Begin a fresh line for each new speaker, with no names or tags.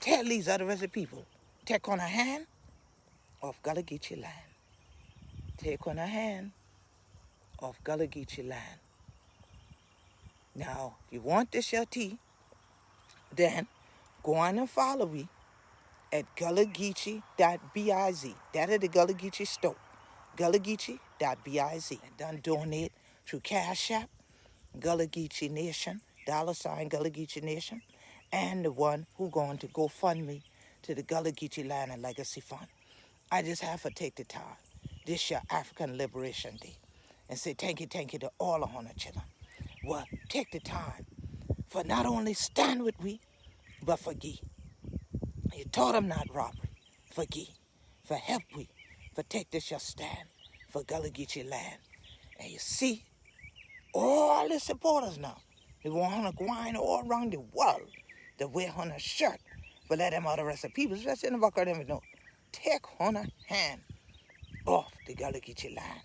tell these other rest of the people, take on a hand of Gullah Geechee land. Take on a hand of Gullah Geechee land. Now, if you want this your tea, then go on and follow me at gullahgeechee.biz. That is the Gullah Geechee store. gullahgeechee.biz. And done donate through Cash App, Gullah Geechee Nation, $ Gullah Geechee Nation, and the one who going to GoFundMe to the Gullah Geechee Land and Legacy Fund. I just have to take the time, this year African Liberation Day, and say thank you to all the Hunnuh children. Well, take the time for not only stand with we, but forgive. You taught them not robbery, forgive, for help we, for take this your stand for Gullah Geechee land. And you see, all the supporters now, they want to go all around the world to wear Hunnuh shirt, but let them other rest of the people, especially in the back of them, know, take Hunnuh hand off the Gullah Geechee land.